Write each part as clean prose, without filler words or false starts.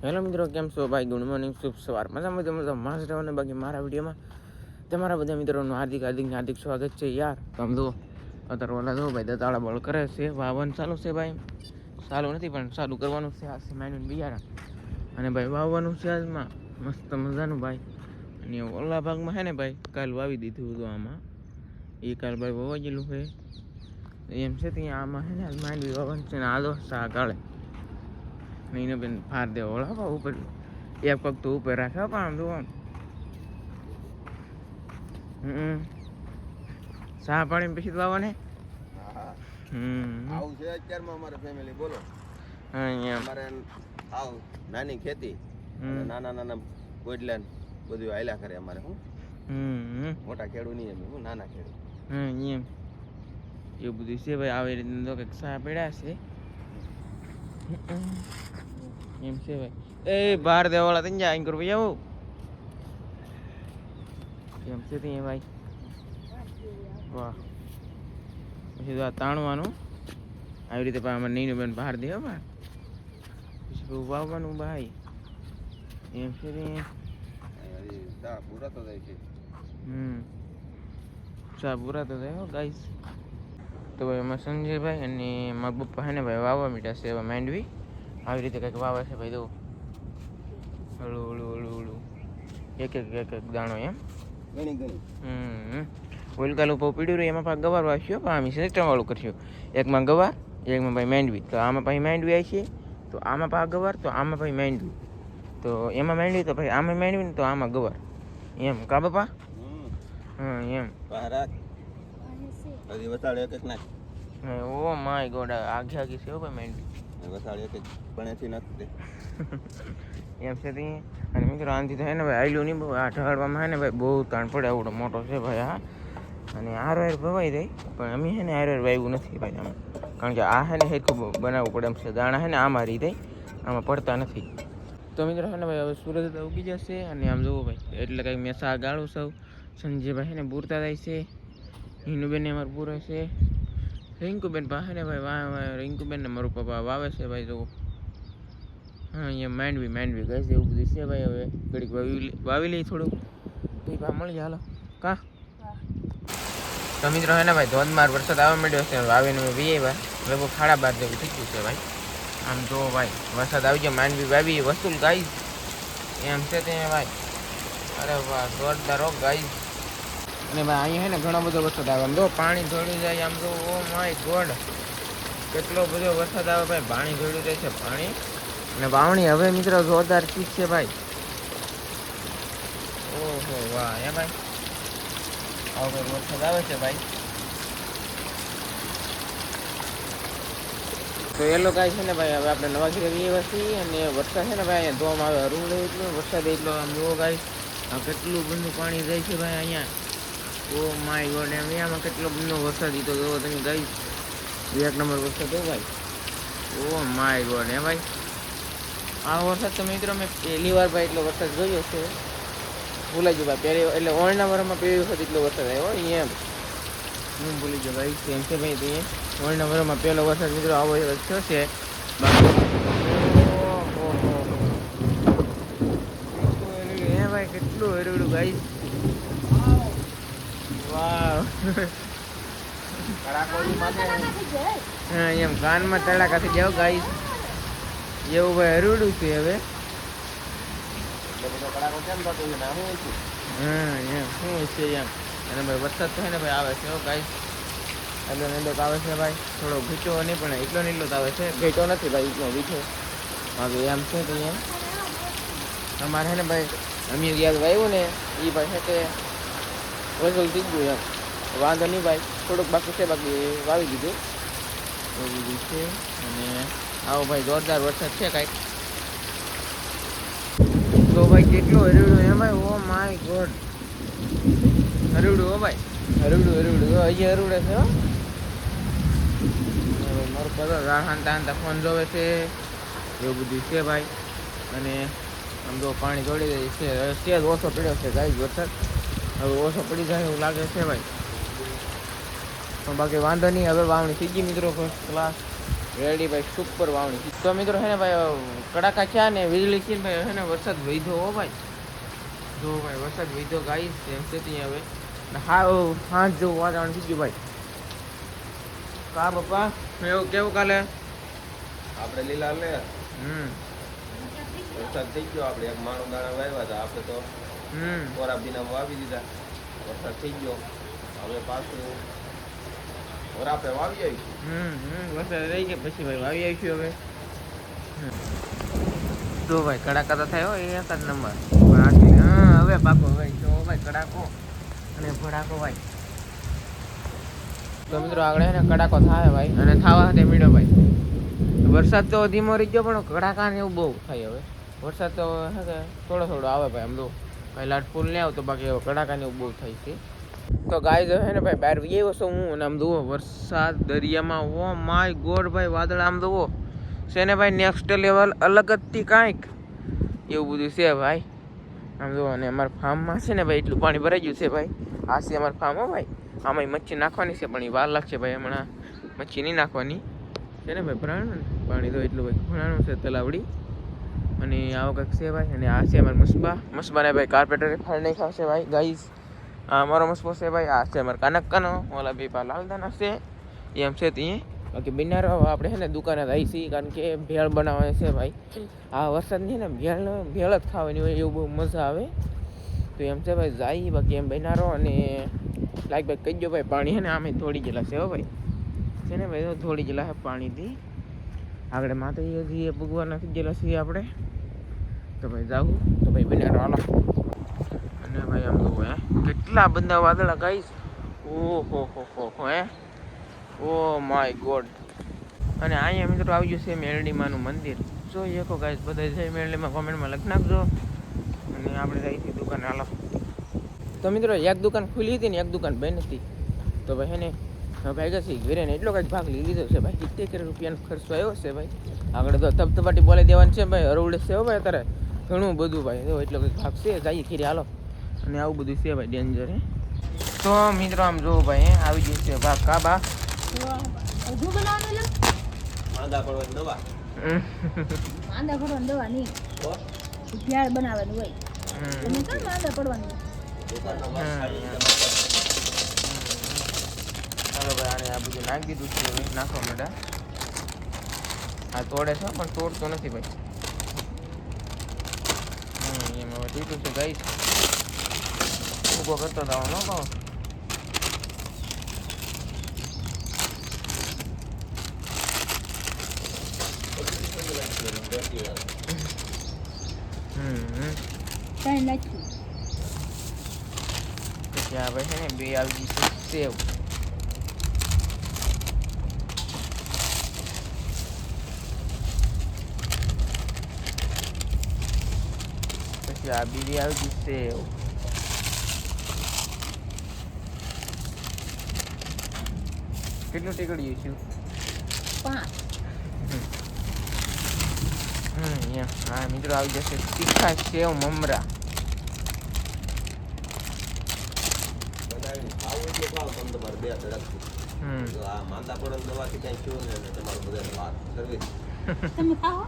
Hello મિત્રો, કેમ છો ભાઈ? ગુડ મોર્નિંગ, શુભ સવાર. મજામાં મસ્ત રહેવાને. બાકી મારા વિડીયોમાં તમારા બધા મિત્રોનું હાર્દિક સ્વાગત છે યાર. તમે જો અત્યારે ઓલા જો ભાઈ દતાળા બળ કરે છે, વાવન ચાલુ છે ભાઈ. ચાલુ નથી પણ ચાલુ કરવાનું છે. આ માંડવીને બિયારણ અને ભાઈ વાવવાનું છે આજમાં મસ્ત મજાનું ભાઈ. અને ઓલા ભાગમાં છે ને ભાઈ કાલ વાવી દીધું હતું આમાં, એ કાલ ભાઈ વાવા ગયેલું છે એમ છે. ત્યાં આમાં છે ને માંડવી વાવવાનું છે ને આદો સા કાળે નહીં બેન ફાર દે ઓળા ઉપર એક પગ તો ઉપર રાખે પણ આમ જો ચા પાણી પછી વાવા ને આવું છે અત્યારમાં અમારે ફેમિલી. બોલો અમારે આવ નાની ખેતી, નાના ગોડલા બધું હાલ્યા કરે અમારે. હું મોટા ખેડૂત નહીં, એમ હું નાના ખેડૂત એમ એવું બધું છે ભાઈ. આવી રીતે કંઈક ચા પડ્યા છે એમ છે ભાઈ. એ બહાર દેવાળા થઈ જાય અહીં કરવું આવું એમ છે ત્યાં ભાઈ. વાહ, પછી તો આ તાણવાનું આવી રીતે અમારે નહીં બેન બહાર દે ભાઈ. પછી વાવવાનું ભાઈ એમ છે ત્યાં. પૂરા તો જાય છે. ચા પૂરા તો થાય ગાઈસ. તો ભાઈ એમાં સંજયભાઈ અને મારા પપ્પા હે ને ભાઈ વાવવા મીઠા છે એવા માંડવી. આવી રીતે કંઈક વાવે છે ભાઈ. તો હળું હળું હળું હળું એક દાણો એમ ઘણી ઓલકાલ ઉપર પીડ્યું રહ્યું. એમાં પાછું ગવાર વાવ્યો પણ આમ સિસ્ટમ વાળું કરશું. એકમાં ગવાર, એકમાં ભાઈ માંડવી. તો આમાં પછી માંડવી આવી છે, તો આમાં પાછા ગવાર, તો આમાં પછી માંડવી, તો એમાં માંડવી, તો ભાઈ આમાં માંડવી ને તો આમાં ગવાર એમ. કા બાપા? હા એમ. હજી વસાડે એક નાખ. ઓ માય ગોડ, આખી છે ભાઈ માંડવી. વસાડે એક પણેથી નથી એમ છે ત્યાં. અને મિત્રો આનથી થાય ને ભાઈ આયલું નહીં બહુ. આ ઢાળવામાં હે ને ભાઈ બહુ તાણ પડે, આવડો મોટો છે ભાઈ આ. અને આર ભવાઈ જાય પણ અમે છે ને આર વાવ્યું નથી ભાઈ આમાં, કારણ કે આ છે ને હેરખું બનાવવું પડે એમ છે. દાણા છે ને આમાં રહી જાય, આમાં પડતા નથી. તો મિત્રો છે ને ભાઈ હવે સૂરજ ઉગી જશે. અને આમ જોવો ભાઈ એટલે કંઈક મેં સા ગાળું સૌ. સંજયભાઈ છે ને પૂરતા થાય છે. હિનુબેન અમારે પૂરે છે. રિંકુબેન પાસે ને ભાઈ રિંકુબેન ને મારું પપ્પા વાવે છે ભાઈ. જોવો હા અહીંયા માંડવી ગઈ એવું બધું છે ભાઈ. હવે ઘડીક વાવી લઈ થોડુંક પછી પા મળી જાય. હાલો કા તો મિત્રો હે ને ભાઈ ધોધમાર વરસાદ આવવા માંડ્યો છે. વાવીને મેં વીએ ભાઈ લગભગ 12:30 જેવું થઈ ગયું છે ભાઈ. આમ જો ભાઈ વરસાદ આવી ગયો, માંડવી વાવી વસૂલ ગાઈઝ એમ છે ત્યાં ભાઈ. અરે વાહ, જોરદાર હો ગાઈઝ. અને ભાઈ અહીંયા છે ને ઘણો બધો વરસાદ આવે. આમ જો પાણી ધોળી જાય. આમ જો ઓ માય ગોડ કેટલો બધો વરસાદ આવે ભાઈ. પાણી ધોળી જાય છે પાણી. અને વાવણી હવે મિત્રો જોરદાર ચીજ છે ભાઈ. ઓહો વાહ હે ભાઈ, આવો વરસાદ આવે છે ભાઈ. તો એ લોકો છે ને ભાઈ હવે આપણે નવા ઘીરે રહીએ છીએ. અને વરસાદ છે ને ભાઈ અહીંયા ધોમ આવે હરું એટલો વરસાદ એટલો. આમ જુઓ ગાઈ કેટલું બધું પાણી જાય છે ભાઈ અહીંયા. ઓ માય ગોડ, એમ આમાં કેટલો બધો વરસાદ દીધો જોવો તમે ગાઈ. એક નંબર વરસાદ હો ભાઈ. ઓ માય ગોડ હે ભાઈ. આ વરસાદ તો મિત્રો મેં પહેલી વાર ભાઈ એટલો વરસાદ જોયો છે. ભૂલાઈ ગયો ભાઈ પહેલી એટલે ઓળના વરમાં પહેલી વખત એટલો વરસાદ આવ્યો એમ. હું ભૂલી ગયો ભાઈ. એમ છે ભાઈ ત્યાં ઓળના વરમાં પહેલો વરસાદ મિત્રો આવો થયો છે. હે ભાઈ કેટલું હરવડું ભાઈ. વાવ હા એમ કાનમાં તડાકાથી જાઓ ગાઈ. એવું ભાઈ હરવડું છે હવે. હા એમ શું છે એમ. અને ભાઈ વરસાદ થાય ને ભાઈ આવે છે કાંઈ એટલો નીલો આવે છે ભાઈ. થોડો ભીચો નહીં પણ એટલો નીલો આવે છે. ભીચો નથી ભાઈ, એટલો ભીચો હવે એમ છે કે એમ અમારે છે ને ભાઈ અમે યાદ વાવ્યું ને એ ભાઈ છે તે વસૂલ થઈ ગયું એમ. વાંધો નહીં ભાઈ, થોડુંક બાકી છે, બાકી વાવી દીધું એવું બધું છે. અને આવો ભાઈ જોરદાર વરસાદ છે કાંઈક. તો ભાઈ કેટલું હરવડું હે ભાઈ. ઓ માય ગોડ હરવડું હો ભાઈ. હરવડું અહીંયા હરવડે છે હો. મારું પતો હાંતા ફોન જોવે છે એવું બધું છે ભાઈ. અને આમ જો પાણી દોડી જાય છે. સેજ ઓછો પડ્યો છે ગાય વરસાદ. હવે ઓછો પડી જાય એવું લાગે છે ભાઈ. પણ બાકી વાંધો નહીં. હવે વાવણી થઈ ગઈ મિત્રો ફર્સ્ટ ક્લાસ. રેડી ભાઈ સુપર વાવણી. તો મિત્રો હે ને ભાઈ કડાકા છે ને વીજળી છે ને ભાઈ હે ને વરસાદ વહીધો હો ભાઈ. જો ભાઈ વરસાદ વહીધો ગાઈ એમ છે ત્યાં હવે હા હાથ જેવું વાતાવરણ થઈ ગયું ભાઈ. કા બાપા એવું કેવું કાલે આપણે લીલા લે વરસાદ થઈ ગયો. આપણે એક માણો દાણા વાવ્યા હતા. આપણે તો કોરા બીના વાવી દીધા. વરસાદ થઈ ગયો. હવે પાછું આપણે વાવી આવીશું. વરસાદ રહી ગયા પછી ભાઈ વાવી આવીશું હવે. જો ભાઈ કડાકા તો થાય હોય એક જ નંબર. હા હવે પાકો ભાઈ જો ભાઈ કડાકો અને ભડાકો ભાઈ. તો મિત્રો આગળ ને કડાકો થાય ભાઈ અને થાવા તે મીડો ભાઈ. વરસાદ તો ધીમો રહી ગયો પણ કડાકા ને એવું બહુ થાય હવે. વરસાદ તો થોડો થોડો આવે ભાઈ. આમ તો ભાઈ લાટ ફૂલ નહીં આવતો બાકી કડાકા ને એવું બહુ થાય છે. તો ગાય હે ને ભાઈ બહાર એ વસ્તુ હું અને આમ જુઓ વરસાદ દરિયામાં ઓ માય ગોડ ભાઈ વાદળ આમ જુઓ છે ને ભાઈ નેક્સ્ટ લેવલ અલગ જ થી કાંઈક એવું બધું છે ભાઈ. આમ જુઓ અને અમારા ફાર્મમાં છે ને ભાઈ એટલું પાણી ભરાઈ ગયું છે ભાઈ. આ છે અમારું ફાર્મ હો ભાઈ. આમાં મચ્છી નાખવાની છે પણ એ વાર લાગશે ભાઈ. હમણાં મચ્છી નહીં નાખવાની છે ને ભાઈ. ભરાણું પાણી તો એટલું ભાઈ ભરાણું છે તલાવડી અને આવો કંઈક છે ભાઈ. અને આ છે અમારા મસબાને ભાઈ કાર્પેટરે ફાળ નહીં ખાશે ભાઈ ગાઈઝ. આ અમારો મસ્કો છે ભાઈ. આ છે અમારા કાનક્કાનો ઓલા બે પા લાલદાના છે એમ છે ત્યાં. બાકી બિનારો આપણે છે ને દુકાને આવી છીએ કારણ કે ભેળ બનાવવાની છે ભાઈ. આ વરસાદની ને ભેળ જ ખાવાની હોય એવું બહુ મજા આવે તો એમ છે ભાઈ જાય. બાકી એમ બિનારો અને લાઈક ભાઈ કહી દો ભાઈ પાણી છે ને આમે થોડી ગયેલા છે હો ભાઈ. છે ને ભાઈ થોડી ગયેલા છે પાણીથી. આગળ માતાજી ભગવાન નથી ગયેલા છીએ આપણે તો ભાઈ જાવું તો ભાઈ બિનારો હાલો. અને ભાઈ આમ જુઓ કેટલા બધા વાદળા ગાઈશ. ઓહો હો હે ઓ માય ગોડ. અને અહીંયા મિત્રો આવી ગયું છે મેરડીમાનું મંદિર. જોઈએ કો ગાઈશ બધા છે મેરડીમાં કોમેન્ટમાં લખી નાખજો. અને આપણે જઈ હતી દુકાન હાલો. તો મિત્રો એક દુકાન ખુલી હતી ને એક દુકાન બંધ હતી તો ભાઈ હે ને ભાઈ છે ઘરે ને એટલો કાંઈ ભાગ લઈ લીધો છે ભાઈ. 70 રૂપિયાનો ખર્ચો આવ્યો છે ભાઈ. આગળ તો ધબધબાટી બોલાવી દેવાની છે ભાઈ. હરવડે છે ભાઈ અત્યારે ઘણું બધું ભાઈ. એટલો કંઈક ભાગ છે જઈએ ખીરી હાલો. અને આવું બધું છે ભાઈ ડેન્જર હે. તો મિત્રો આમ જોવો ભાઈ આવી ગયું છે ભાગ કાબા. માંદા પડવાની દવા. માંદા પડવાની દવા નહીં ભેળ બનાવવાની હોય. તમે કેમ માંદા પડવાની? ચાલો ભાઈ આને આ બધું નાખી દીધું છે હવે નાખવા માંડા. આ તોડે છે પણ તોડતો નથી ભાઈ. એમ હવે તૂટ્યું છે ગાઈસ. ઉભો કરતો જવાનો ભાવ. કઈ નાખ્યું પછી આ ભાઈ છે ને બે આવી ગઈ છે સેવ. પછી આ બીજી આવી ગઈ સેવ. કેટલું ટીકડ્યું છે? 5. હા મિત્રો આવી જશે તીખા સેવ મમરા. આવું એટલે ખાવ તમે તમારે બે ધડકથી. આ માંદા પડવાની દવાથી કઈ થયું ને તમારું બધાને વાત સર્વિસ. તમે ખાઓ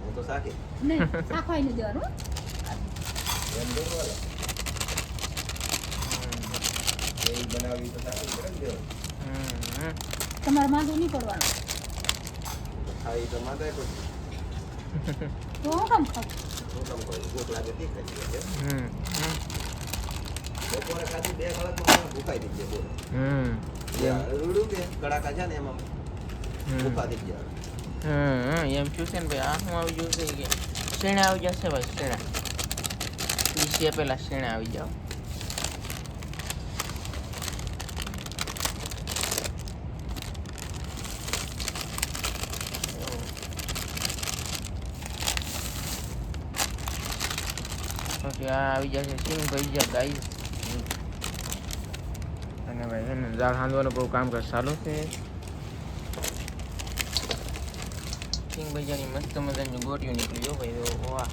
હું તો સાકી નહીં શાકભાઈ નહીં દેવાનું એમ બોલવા એ બનાવી તો સાકી કરે ને દેવાનું. તમારે માંદું નહીં પડવાનું. ખાઈ તો માંદાય પણ તો હું કામ ખાઉં? હું કામ કરું ભૂખ લાગે તે ખાઈ લે. બપોરે ખાધી 2 કલાકમાં ભૂખાઈ થઈ જાય. બોલો રૂડું કે કડાકા છે ને એમાં ભૂખા થઈ ગયા. એમ શું છે ને ભાઈ આ શું આવી ગયું છે કે શેણા આવી જશે ભાઈ. શેણા પીસીએ પેલા શેણા આવી જાવ. પછી આ આવી જશે સિંગ ભજીયા ગાઈસ. અને ભાઈ એને દાળ હાંધવાનું બહુ કામકાજ ચાલુ છે. સિંગ ભજીયાની મસ્ત મજાની ગોટીઓ નીકળી ગયો ભાઈ. વાહ.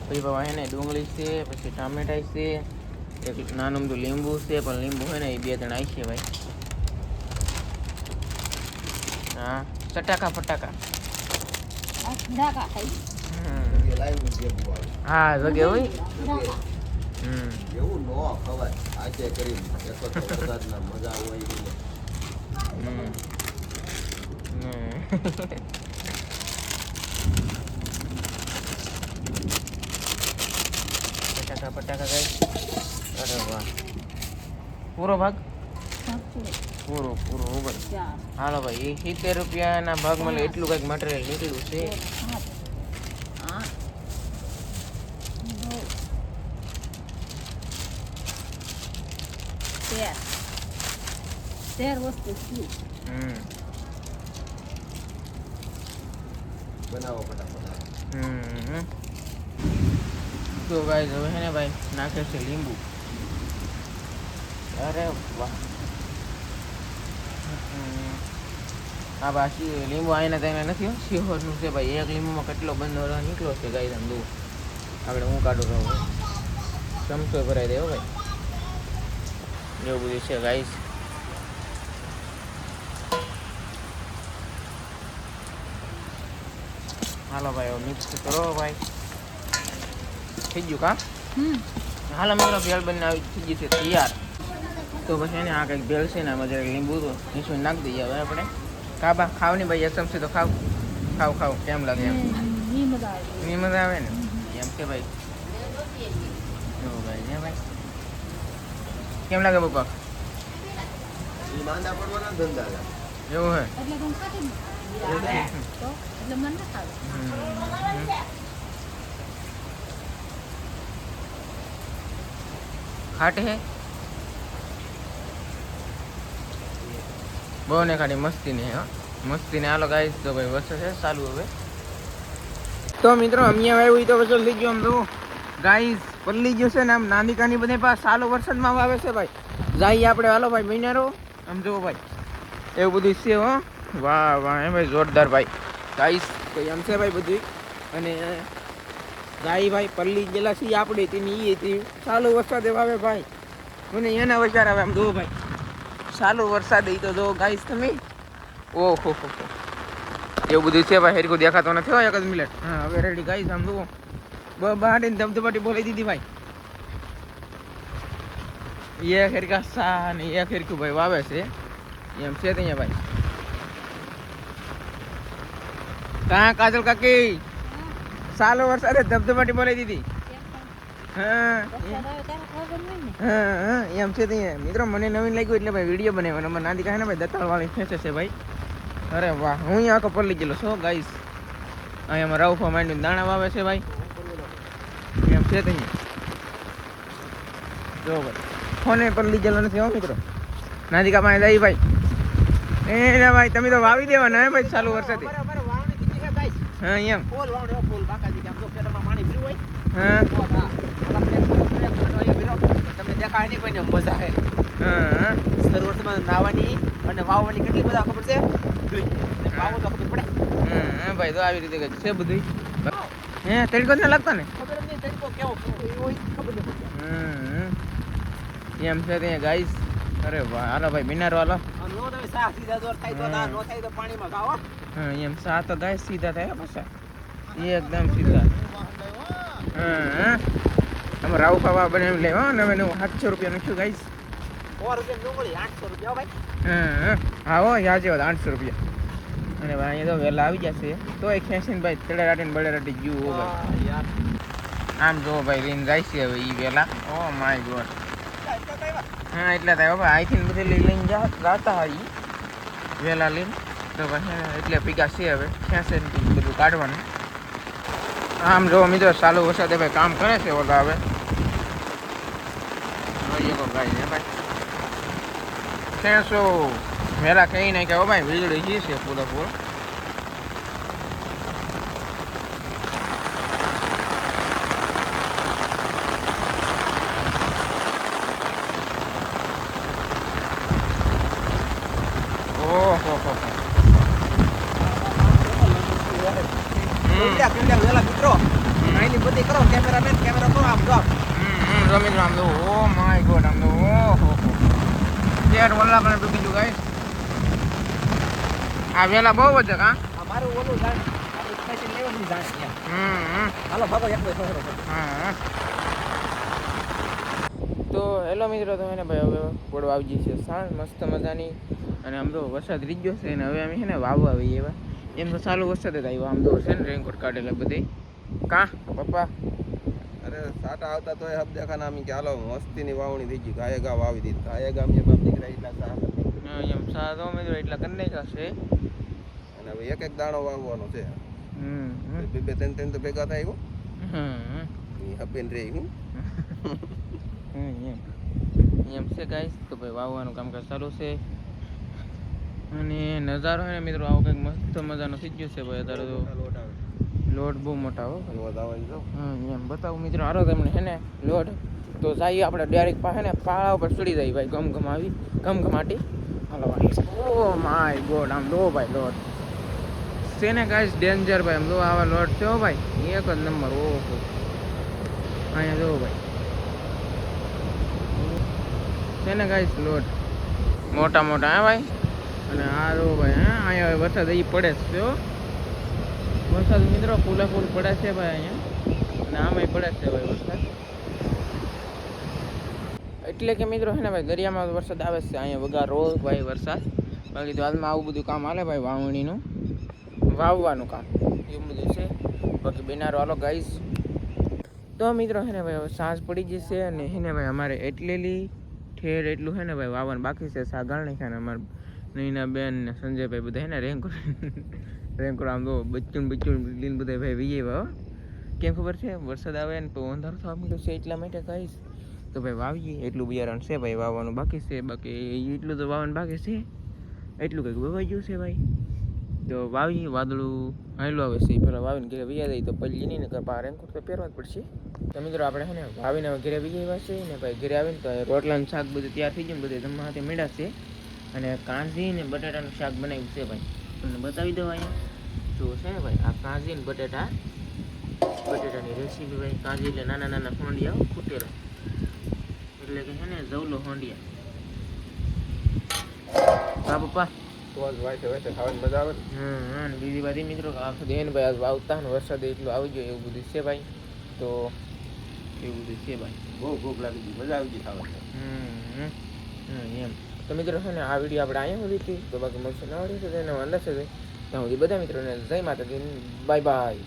પછી બાબા એને ડુંગળી છે પછી ટામેટા છે એક નાનું બધું લીંબુ છે પણ લીંબુ હોય ને એ 2-3 આવી છે ભાઈ. હા ચટાકા ફટાકા આ ધડાકા ખાઈ એ લાઈવ જેવું આવે હા જગ્યા હોય ધડાકા એવું ન ખવાય આજે કરી એક તો વરસાદના મજા હોય એટલે પટાકા પટાકા કઈ અરે વાહ પૂરો ભાગ પૂરો પૂરો ઉપર હાલો ભાઈ એ 70 રૂપિયાના ભાગમાં એટલું કંઈક મટીરિયલ નીકળ્યું છે તેર વસ્તુ છે બનાવો ફટાફટ તો ગાઈસ હવે હે ને ભાઈ નાખે છે લીંબુ અરે વાહ આ બાકી લીંબુ આવીને તેને નથી શિહોરનું છે ભાઈ એક લીંબુમાં કેટલો બંધ રહ નીકળ્યો છે ગાઈસ આમ દઉં આપણે હું કાઢું રહું ચમચો ભરાઈ દે ભાઈ એવું બધું છે ગાઈસ હાલો ભાઈ હવે મિક્સ કરો ભાઈ થઈ ગયું કા હાલો મિત્રો ભેળ બનીને આવી થઈ ગઈ છે તૈયાર તો પછી એને આ કંઈક ભેળ છે ને આમાં જરાક લીંબુ તો નીચું નાખી દઈએ હવે આપણે કાબા ખાવ ને ભાઈ એક ચમચી તો ખાવ ખાવ ખાવ કેમ લાગે એમ ની મજા આવે ને એમ છે ભાઈ જો ભાઈ ને ભાઈ કેમ લાગે પપ્પા એ માંદા પડવાના ધંધા છે એવું હે એટલે કોણ ખાતી તો એટલે મન ના ખાવે ખાટ હે બહુ ને ખાટી મસ્તી ને મસ્તી ને હાલો ગાઈસ તો ભાઈ વરસાદ છે ચાલુ હવે તો મિત્રો અહીંયા આવ્યું તો વરસાદ થઈ ગયો આમ તો ગાઈસ પલ્લી ગયો છે ને આમ નાનિકાની બધે પાસ સાલો વરસાદમાં આવે છે ભાઈ જઈએ આપણે હાલો ભાઈ મહિનારો આમ જુઓ ભાઈ એવું બધું છે હો વાહ વાહ હે ભાઈ જોરદાર ભાઈ ગાઈસ તો એમ છે ભાઈ બધું અને ગાય ભાઈ પલ્લી ગયેલા છીએ આપણે તેની એ હતી સાલો વરસાદ આવે ભાઈ મને એના વિચાર આવે આમ જુઓ ભાઈ સાલો વરસાદ તો જો ગાઈસ તમે ઓહો હો એવું બધું છે ભાઈ હેરકો દેખાતો નથી હોય એક જ મિનિટ હા હવે રેડી ગાઈસ આમ જુઓ બહાડીને ધબધબાટી બોલાવી દીધી ભાઈ એક હેરકા સા ને એક હેરકું ભાઈ વાવે છે એમ છે અહીંયા ભાઈ કાં કાજલ કાકી સાલો વરસાદે ધબધબાટી બોલાવી દીધી હા હા એમ છે ત્યાં મિત્રો મને નવીન લાગ્યું એટલે ભાઈ વિડીયો બનાવ્યો અમારે નાદી કહે ને ભાઈ દત્તાળ વાળી ખેંચે છે ભાઈ અરે વાહ હું અહીંયા આખો પલ્લી ગયેલો છો ગાઈસ અહીંયા રાઉફા માંડીને દાણા વાવે છે ભાઈ એમ છે ત્યાં જો ભાઈ ફોને પલ્લી ગયેલો નથી હો મિત્રો નાદિકા પાસે જાય ભાઈ એ ભાઈ તમે તો વાવી દેવાના હે ભાઈ ચાલુ વરસાદે હા એમ હા તમને દેખાય નહીં કોઈને મજા આવે હા સરોવરમાં નાવાની અને વાવવાની કેટલી બધા ખબર છે વાવો તો ખબર પડે હા ભાઈ તો આવી રીતે કંઈક છે બધું હે તડકો જ ના લાગતા ને ખબર જ નહીં તરીકો કેવો હોય ખબર નહીં પડે એમ છે ત્યાં ગાઈસ અરે વાહ હાલો ભાઈ મિનારો હાલો નો તમે સા સીધા દોર થાય તો ના નો થાય તો પાણીમાં ગાવો હા એમ સા તો ગાઈસ સીધા થાય પાછા એકદમ સીધા હા તમે રાવ ખાવા બનાવી લેવા ને હવે 700 રૂપિયા નાખ્યું ગાઈસ 100 રૂપિયા ડુંગળી 800 રૂપિયા ભાઈ હા હો યાદ 800 રૂપિયા અને ભાઈ અહીંયા તો વહેલા આવી જશે તો એક ખેંચીને ભાઈ તળેરાટી ને બળેરાટી ગયું હો ભાઈ યાર આમ જો ભાઈ લઈને જાય છે હવે એ વહેલા ઓ માય ગોડ હા એટલા થાય ભાઈ અહીંથી બધે લઈને જતા હોય વહેલા લઈને તો ભાઈ એટલે ભેગા છે હવે ખેંચે બધું કાઢવાનું આમ જો મિત્રો ચાલુ વરસાદે ભાઈ કામ કરે છે ઓલા હવે ભાઈ ને ભાઈ ખેંચો વહેલા કહી નાખ્યા હો ભાઈ વીજળી છે પૂરેપૂર મિત્રો અહીંની બધી કરો કેમેરામેન કેમેરા કરો આમ જો મિત્રો આમ તો ઓ માય ગોડ આમ તો ઓહો શેર વલ્લા પણ ડૂબી ગયું ગાઈસ આ વેલા બહુ વધે કા આ મારું ઓલું જાણ આપણે સ્પેશિયલ લેવાનું જાણ અહીંયા હાલો ભાગો એક બે સહરો તો હેલો મિત્રો તો એને ભાઈ હવે પડવા આવી છે સાંજ મસ્ત મજાની અને આમ તો વરસાદ રીજ્યો છે અને હવે અમે છે ને વાવવા આવીએ એવા એમ તો ચાલુ વરસાદ જ આવ્યો આમ તો છે ને રેનકોટ કાઢેલા બધે કા પપ્પા અરે સાટા આવતા તોય હબ દેખાના અમે કે હાલો મસ્તીની વાવણી થઈ ગઈ ગાયે ગા વાવી દીધી ગાયે ગા મેં બાપ દીકરા એટલા સા એમ સાદો મિત્રો એટલા કરી નાખ્યા છે અને હવે એક એક દાણો વાવવાનો છે બે બે ત્રણ ત્રણ તો ભેગા થાય હો હબેન રે હું એમ છે ગાઈસ તો ભાઈ વાવવાનું કામકાજ ચાલુ છે અને નજારો હે ને મિત્રો આવો કંઈક મસ્ત મજાનો થઈ ગયો છે ભાઈ અત્યારે તો લોટ આવે લોટ બહુ મોટા હો લોટ આવવાની જો એમ બતાવું મિત્રો હારો તમને હે ને લોટ તો જઈએ આપણે ડાયરેક્ટ પાસે ને પાળા ઉપર ચડી જાય ભાઈ ગમગમ આવી ગમગમાટી હાલો ભાઈ ઓ માય ગોડ આમ દો ભાઈ લોટ છે ને ગાઈસ ડેન્જર ભાઈ આમ દો આવા લોટ છે હો ભાઈ એક જ નંબર ઓહો અહીંયા જો ભાઈ છે ને ગાઈસ લોટ મોટા મોટા હા ભાઈ અને આ જો ભાઈ હા અહીંયા વરસાદ અહીં પડે જ છે હો વરસાદ મિત્રો ફૂલે ફૂલ પડે છે ભાઈ અહીંયા અને આમાંય પડે છે ભાઈ વરસાદ એટલે કે મિત્રો છે ને ભાઈ દરિયામાં વરસાદ આવે છે અહીંયા વગા રોજ ભાઈ વરસાદ બાકી તો હાલમાં આવું બધું કામ હાલે ભાઈ વાવણીનું વાવવાનું કામ એવું બધું છે બાકી બેનારો હાલો ગાઈસ તો મિત્રો હે ને ભાઈ હવે સાંજ પડી જશે અને હે ને ભાઈ અમારે એટલેલી ઠેર એટલું હે ને ભાઈ વાવવાનું બાકી છે સાગાળ નાખ્યા ને અમારે નૈના બેન ને સંજયભાઈ બધા હે ને રેન્કોર આમ તો બચ્ચું લીન બધા ભાઈ વિજય કેમ ખબર છે વરસાદ આવે ને તો અંધારું થવા માંડ્યું છે એટલા માટે કહીશ તો ભાઈ વાવીએ એટલું બિયારણ છે ભાઈ વાવવાનું બાકી છે બાકી એટલું તો વાવવાનું બાકી છે એટલું કંઈક વવાઈ ગયું છે ભાઈ તો વાવીએ વાદળું હાયલું આવે છે પેલા વાવીને ઘરે વૈયા જાય તો પલ્લી નહીં ને કપા રેન્કોટ તો પહેરવા જ પડશે તો મિત્રો આપણે છે ને વાવીને ઘરે વૈયા આવ્યા છે ને ભાઈ ઘરે આવીને તો રોટલાનું શાક બધું તૈયાર થઈ ગયું બધું જમવા હાથે મેળાશે અને કાંજી ને બટાટાનું શાક બનાવ્યું છે ભાઈ તમને બતાવી દઉં અહીંયા જો છે ને ભાઈ આ કાંજી ને બટાટાની રેસીપી ભાઈ કાંજી એટલે નાના નાના હોંડિયા ખૂટેલા એટલે કે છે ને જવલો હોંડિયા હા પપ્પા તો જ વાયસે વાયસે ખાવાની મજા આવે અને બીજી બધી મિત્રો આખું દેન ભાઈ આજ વાવતા ને વરસાદ એટલું આવી ગયો એવું બધું છે ભાઈ તો એવું બધું છે ભાઈ બહુ ભૂખ લાગી ગઈ મજા આવી ગઈ ખાવાની એમ તો મિત્રો છે ને આ વિડીયો આપણે અહીંયા સુધી હતી તો બાકી મળશે નવા વિડીયો છે એને અંદર છે ત્યાં સુધી બધા મિત્રોને જય માતાજી બાય બાય